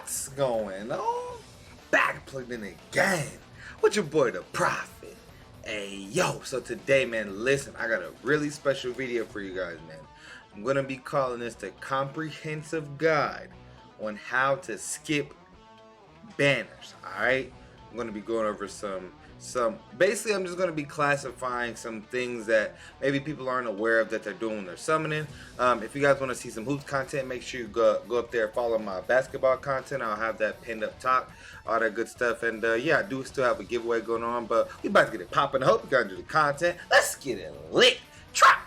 What's going on? Back plugged in again with your boy the Prophet. Hey yo, so today man, listen, I got a really special video for you guys, man. I'm gonna be calling this the comprehensive guide on how to skip banners. Alright? I'm gonna be going over some basically I'm just going to be classifying some things that maybe people aren't aware of that they're doing when they're summoning. If you guys want to see some hoops content, make sure you go up there, follow my basketball content. I'll have that pinned up top, all that good stuff. And yeah, I do still have a giveaway going on, but we about to get it popping. I hope you guys do the content. Let's get it lit. Trash.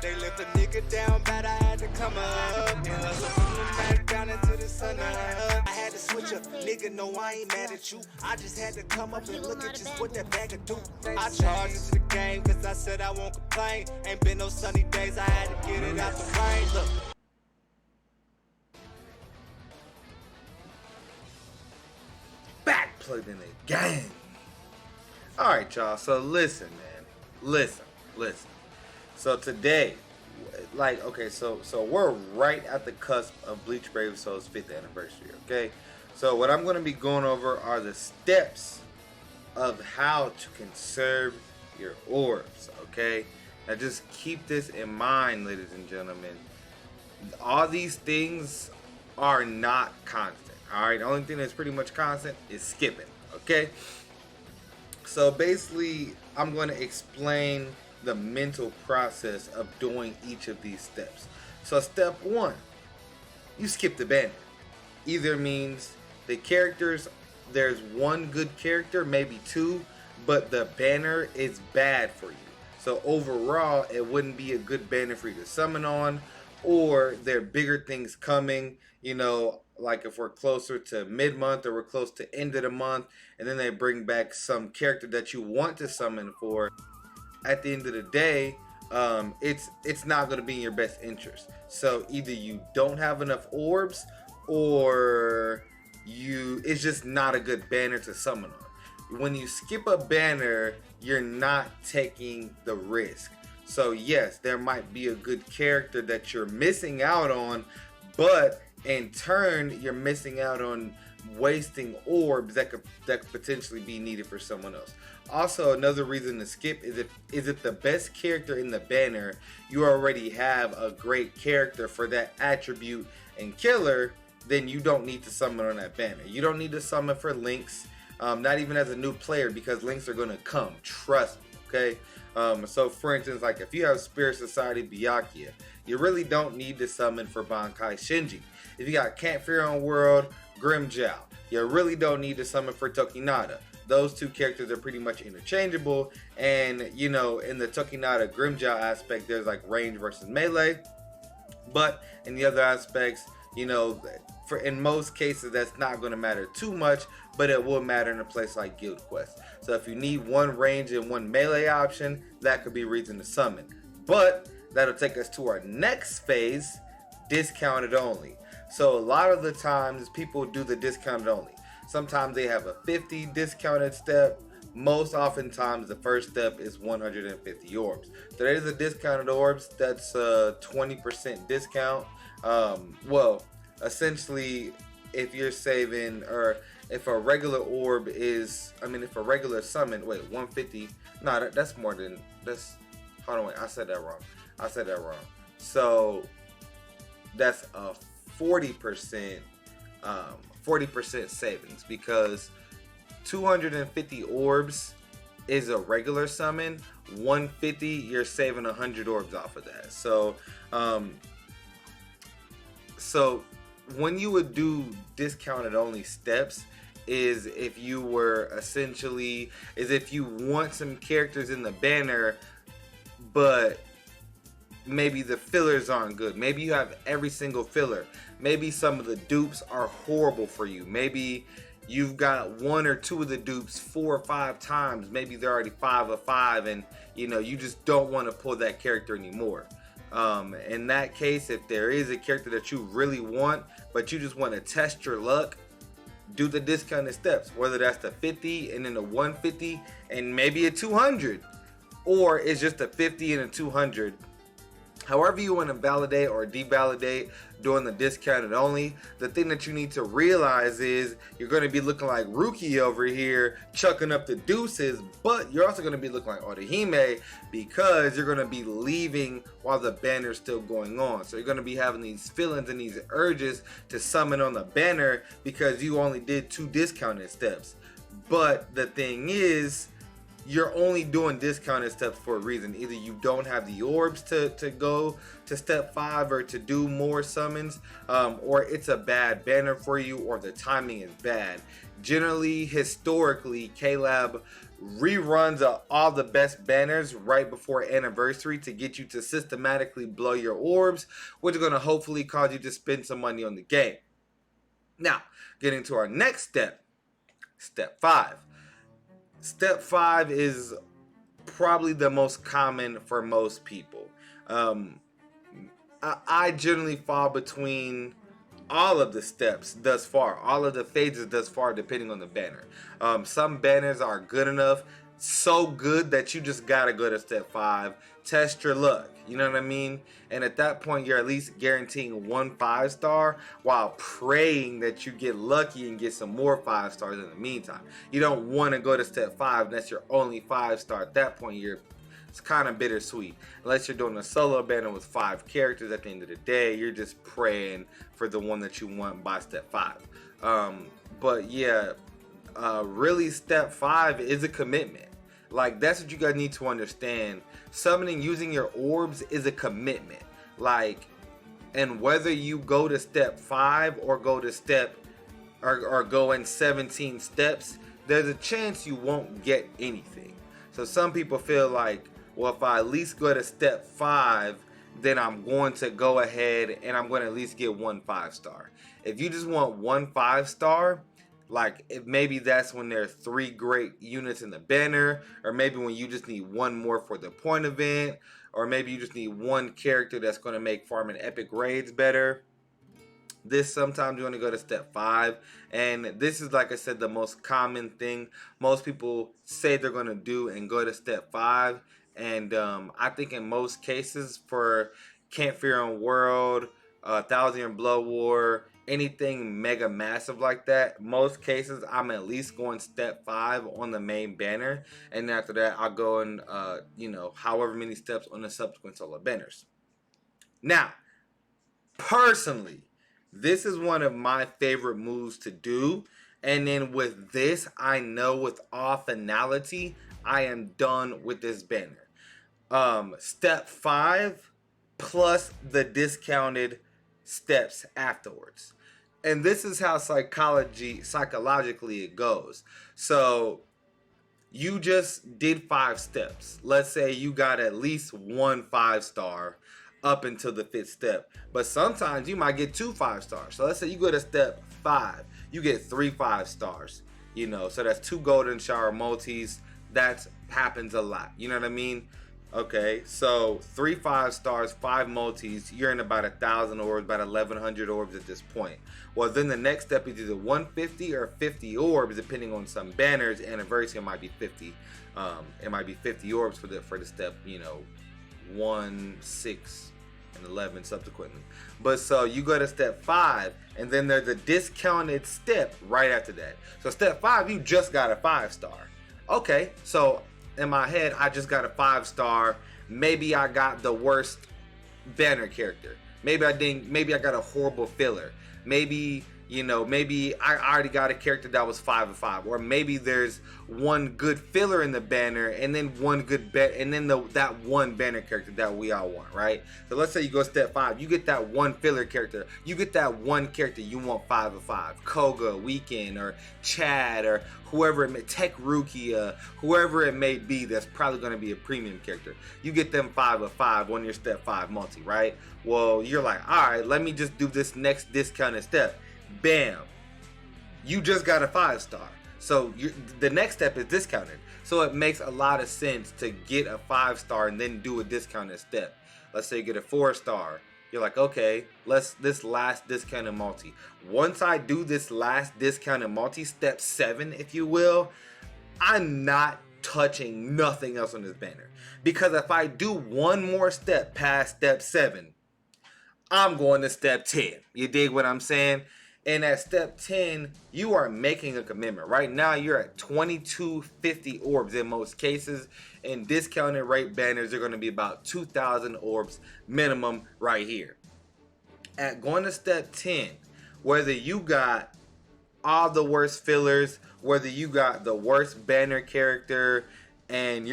They left a nigga down bad, I had to come up. Back down into the sun. I had to switch up, nigga. No, I ain't mad at you. I just had to come up and look at just what that bag could do. I charged into the game, cause I said I won't complain. Ain't been no sunny days, I had to get it out the rain. Look. Back plugged in again. Alright, y'all. So listen, man. Listen. So today, like, okay, so we're right at the cusp of Bleach Brave Souls' 5th anniversary, okay? So what I'm going to be going over are the steps of how to conserve your orbs, okay? Now just keep this in mind, ladies and gentlemen. All these things are not constant, alright? The only thing that's pretty much constant is skipping, okay? So basically, I'm going to explain the mental process of doing each of these steps. So step 1, you skip the banner. Either means the characters, there's one good character, maybe two, but the banner is bad for you. So overall, it wouldn't be a good banner for you to summon on, or there are bigger things coming, you know, like if we're closer to mid-month or we're close to end of the month, and then they bring back some character that you want to summon for. At the end of the day, it's not going to be in your best interest. So either you don't have enough orbs, or it's just not a good banner to summon on. When you skip a banner, you're not taking the risk. So yes, there might be a good character that you're missing out on, but in turn, you're missing out on wasting orbs that could potentially be needed for someone else. Also, another reason to skip is if the best character in the banner, you already have a great character for that attribute and killer, then you don't need to summon on that banner. You don't need to summon for links, not even as a new player, because links are going to come. Trust me, okay? So for instance, like if you have Spirit Society Byakuya, you really don't need to summon for Bankai Shinji. If you got Camp Fear on World, Grimmjow, you really don't need to summon for Tokinada. Those two characters are pretty much interchangeable, and you know, in the Tokinada Grimmjow aspect, there's like range versus melee, but in the other aspects, you know, in most cases that's not going to matter too much, but it will matter in a place like Guild Quest. So if you need one range and one melee option, that could be reason to summon. But that'll take us to our next phase, discounted only. So a lot of the times people do the discounted only. Sometimes they have a 50 discounted step. Most oftentimes the first step is 150 orbs. So there is a discounted orbs, that's a 20% discount. Well, essentially, if you're saving, or if a regular orb is, if a regular summon, wait, 150, no, that's more than, hold on, wait, I said that wrong. So that's a 40% savings, because 250 orbs is a regular summon. 150, you're saving 100 orbs off of that. So when you would do discounted only steps is if you want some characters in the banner, but maybe the fillers aren't good. Maybe you have every single filler. Maybe some of the dupes are horrible for you. Maybe you've got one or two of the dupes 4 or 5 times. Maybe they're already 5 of 5, and you know, you just don't want to pull that character anymore. In that case, if there is a character that you really want, but you just want to test your luck, do the discounted steps, whether that's the 50 and then the 150 and maybe a 200, or it's just a 50 and a 200 However you want to validate or devalidate doing the discounted only, the thing that you need to realize is you're going to be looking like Rookie over here chucking up the deuces, but you're also going to be looking like Orihime because you're going to be leaving while the banner's still going on. So you're going to be having these feelings and these urges to summon on the banner because you only did 2 discounted steps. But the thing is, you're only doing discounted steps for a reason. Either you don't have the orbs to go to step 5 or to do more summons, or it's a bad banner for you, or the timing is bad. Generally, historically, K-Lab reruns all the best banners right before anniversary to get you to systematically blow your orbs, which is going to hopefully cause you to spend some money on the game. Now, getting to our next step, step 5. Step 5 is probably the most common for most people. I generally fall between all of the steps thus far, all of the phases thus far, depending on the banner. Some banners are good enough, so good that you just gotta go to step 5, test your luck. You know what I mean? And at that point, you're at least guaranteeing 1 5-star while praying that you get lucky and get some more 5 stars in the meantime. You don't want to go to step 5 unless you're only 5-star. At that point, it's kind of bittersweet. Unless you're doing a solo banner with 5 characters, at the end of the day, you're just praying for the one that you want by step 5. But yeah, really step 5 is a commitment. Like, that's what you guys need to understand. Summoning using your orbs is a commitment. Like, and whether you go to step 5 or go to step or go in 17 steps, there's a chance you won't get anything. So some people feel like, well, if I at least go to step 5, then I'm going to go ahead and I'm going to at least get 1 5-star. If you just want 1 5-star, like, if maybe that's when there are 3 great units in the banner, or maybe when you just need 1 more for the point event, or maybe you just need 1 character that's going to make farming epic raids better. This sometimes you want to go to step 5, and this is, like I said, the most common thing most people say they're going to do and go to step 5. And I think in most cases for Camp Fear and World, 1000-Year Blood War, anything mega massive like that, most cases I'm at least going step 5 on the main banner, and after that I'll go in however many steps on the subsequent solo banners. Now, personally, this is one of my favorite moves to do, and then with this, I know with all finality I am done with this banner. Step 5 plus the discounted steps afterwards. And this is how psychologically it goes. So you just did 5 steps. Let's say you got at least 1 5-star up until the 5th step. But sometimes you might get 2 5-stars. So let's say you go to step 5, you get 3 5-stars. So that's 2 golden shower multis. That happens a lot. You know what I mean? Okay, so 3 5-stars, 5 multis, you're in about 1,000 orbs, about 1,100 orbs at this point. Well, then the next step is either 150 or 50 orbs, depending on some banners. Anniversary, it might be 50. It might be 50 orbs for the step, 1, 6, and 11 subsequently. But so you go to step 5, and then there's a discounted step right after that. So step 5, you just got a 5-star. Okay, so in my head, I just got a 5-star. Maybe I got the worst banner character. Maybe I got a horrible filler. Maybe I already got a character that was 5 of 5, or maybe there's 1 good filler in the banner, and then 1 good and then that 1 banner character that we all want, right? So let's say you go step 5, you get that 1 filler character, you get that 1 character you want 5 of 5, Koga, Weekend, or Chad, or whoever it may, Tech Rukia, whoever it may be, that's probably going to be a premium character. You get them 5 of 5 on your step 5 multi, right? Well, you're like, all right, let me just do this next discounted step. Bam, you just got a 5-star. So the next step is discounted. So it makes a lot of sense to get a 5-star and then do a discounted step. Let's say you get a 4-star. You're like, okay, this last discounted multi. Once I do this last discounted multi, step 7, if you will, I'm not touching nothing else on this banner. Because if I do one more step past step 7, I'm going to step 10. You dig what I'm saying? And at step 10, you are making a commitment. Right now, you're at 2250 orbs in most cases. And discounted rate banners are going to be about 2,000 orbs minimum right here. At going to step 10, whether you got all the worst fillers, whether you got the worst banner character, and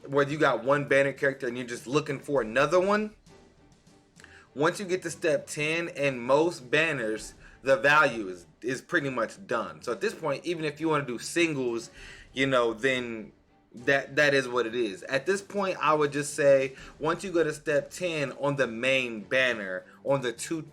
whether you got one banner character and you're just looking for another one, once you get to step 10, in most banners, the value is pretty much done. So at this point, even if you want to do singles, then that is what it is. At this point, I would just say once you go to step 10 on the main banner, on the two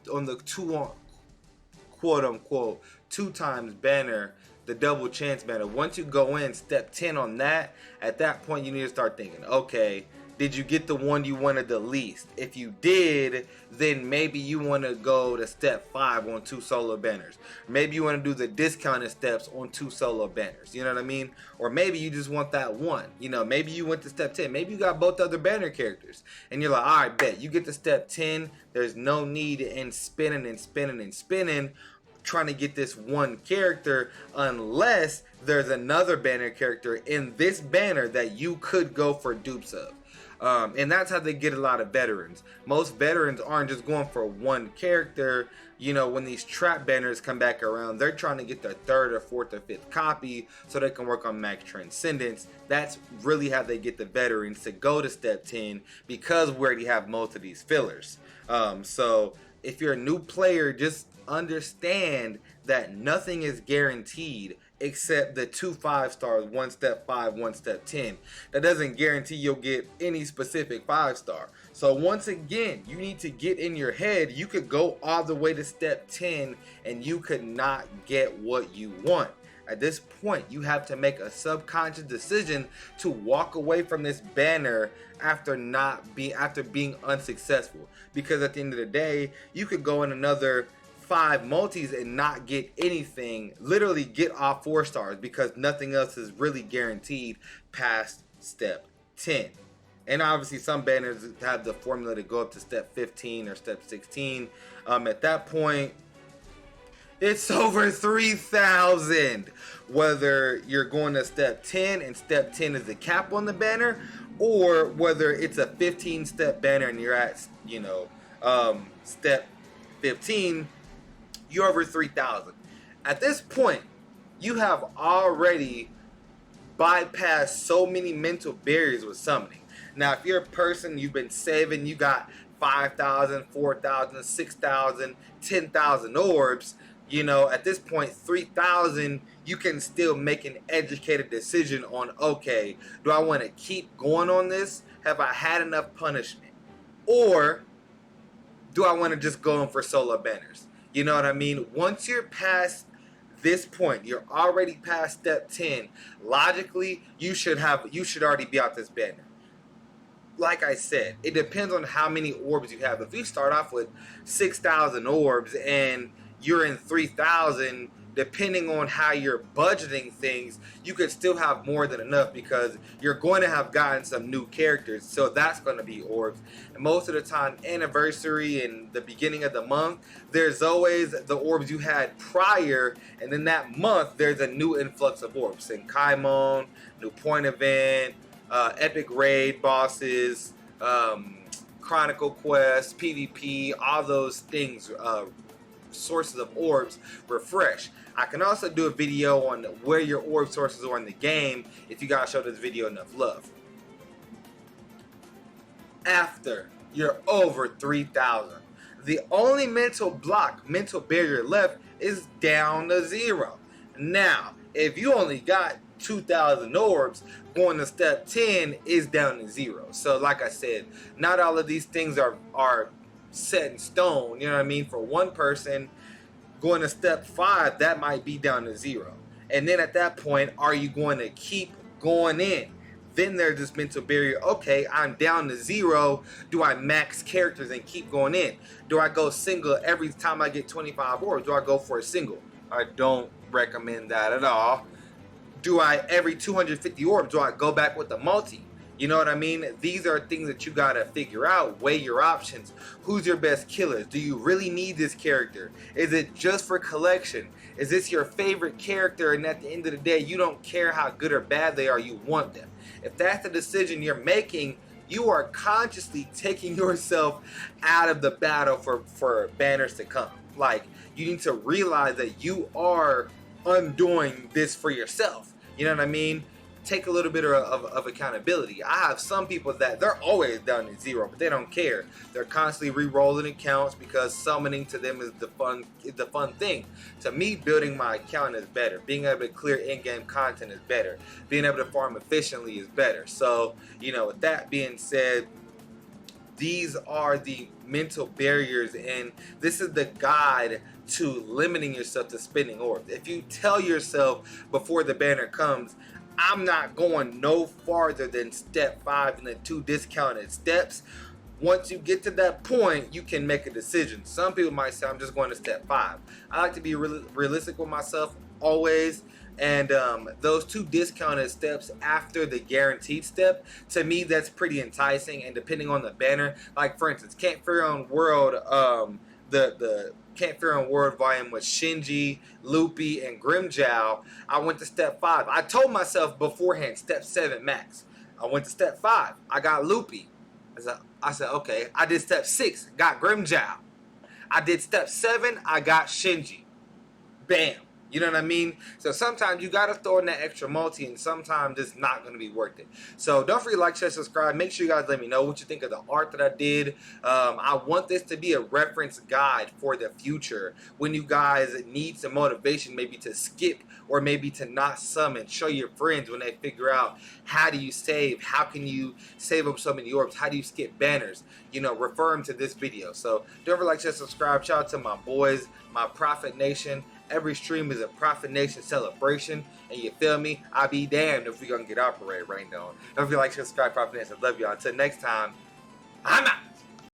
quote unquote 2 times banner, the double chance banner, once you go in step 10 on that, at that point you need to start thinking, okay, did you get the one you wanted the least? If you did, then maybe you want to go to step 5 on 2 solo banners. Maybe you want to do the discounted steps on 2 solo banners. You know what I mean? Or maybe you just want that one. Maybe you went to step 10. Maybe you got both other banner characters. And you're like, all right, bet. You get to step 10. There's no need in spinning trying to get this one character unless there's another banner character in this banner that you could go for dupes of. And that's how they get a lot of veterans. Most veterans aren't just going for one character. When these trap banners come back around, they're trying to get their 3rd or 4th or 5th copy so they can work on max transcendence. That's really how they get the veterans to go to step 10, because we already have most of these fillers. So if you're a new player, just understand that nothing is guaranteed except the 2 5-stars, 1 step 5, 1 step 10. That doesn't guarantee you'll get any specific 5-star. So once again, you need to get in your head, you could go all the way to step 10 and you could not get what you want. At this point, you have to make a subconscious decision to walk away from this banner after being unsuccessful. Because at the end of the day, you could go in another 5 multis and not get anything, literally get off 4 stars, because nothing else is really guaranteed past step 10. And obviously some banners have the formula to go up to step 15 or step 16. At that point, it's over 3,000. Whether you're going to step 10 and step 10 is the cap on the banner, or whether it's a 15-step banner and you're at, step 15, you're over 3,000. At this point, you have already bypassed so many mental barriers with summoning. Now, if you're a person, you've been saving, you got 5,000, 4,000, 6,000, 10,000 orbs, at this point, 3,000, you can still make an educated decision on, okay, do I want to keep going on this? Have I had enough punishment? Or do I want to just go in for solo banners? You know what I mean? Once you're past this point, you're already past step 10. Logically, you should already be out this banner. Like I said, it depends on how many orbs you have. If you start off with 6,000 orbs and you're in 3,000, depending on how you're budgeting things, you could still have more than enough because you're going to have gotten some new characters. So that's going to be orbs. And most of the time, anniversary and the beginning of the month, there's always the orbs you had prior. And then that month, there's a new influx of orbs. Senkaimon, new point event, epic raid bosses, chronicle quests, PvP, all those things, sources of orbs refresh. I can also do a video on where your orb sources are in the game if you guys show this video enough love. After you're over 3,000, the only mental barrier left is down to 0. Now, if you only got 2,000 orbs, going to step 10 is down to 0. So like I said, not all of these things are set in stone. You know what I mean? For one person, going to step 5, that might be down to 0. And then at that point, are you going to keep going in? Then there's this mental barrier. Okay, I'm down to 0. Do I max characters and keep going in? Do I go single every time I get 25 orbs? Do I go for a single? I don't recommend that at all. Do I, every 250 orbs, do I go back with the multi? You know what I mean? These are things that you gotta figure out. Weigh your options. Who's your best killers? Do you really need this character? Is it just for collection? Is this your favorite character, and at the end of the day, you don't care how good or bad they are, you want them? If that's the decision you're making, you are consciously taking yourself out of the battle for banners to come. Like, you need to realize that you are undoing this for yourself. You know what I mean? Take a little bit of accountability. I have some people that they're always down at 0, but they don't care. They're constantly re-rolling accounts because summoning to them is the fun thing. To me, building my account is better. Being able to clear in-game content is better. Being able to farm efficiently is better. So, you know, with that being said, these are the mental barriers, and this is the guide to limiting yourself to spending orbs. If you tell yourself before the banner comes, I'm not going no farther than step 5 and the 2 discounted steps, once you get to that point, you can make a decision. Some people might say, I'm just going to step 5. I like to be realistic with myself always. And those 2 discounted steps after the guaranteed step, to me, that's pretty enticing. And depending on the banner, like for instance, Camp Fair on World, the Camp Fair on World volume with Shinji, Loopy, and Grimjow, I went to step 5. I told myself beforehand, step 7 max. I went to step 5. I got Loopy. I said, okay. I did step 6, got Grimjow. I did step 7, I got Shinji. Bam. You know what I mean? So sometimes you got to throw in that extra multi, and sometimes it's not going to be worth it. So don't forget to like, share, subscribe. Make sure you guys let me know what you think of the art that I did. I want this to be a reference guide for the future when you guys need some motivation, maybe to skip or maybe to not summon. Show your friends when they figure out how do you save, how can you save up so many orbs, how do you skip banners. You know, refer them to this video. So don't forget to like, share, subscribe. Shout out to my boys, my Prophet Nation. Every stream is a Prophet Nation celebration, and you feel me? I'll be damned if we're gonna get operated right now. Don't forget to like, share, subscribe, Prophet Nation. Love y'all. Until next time, I'm out.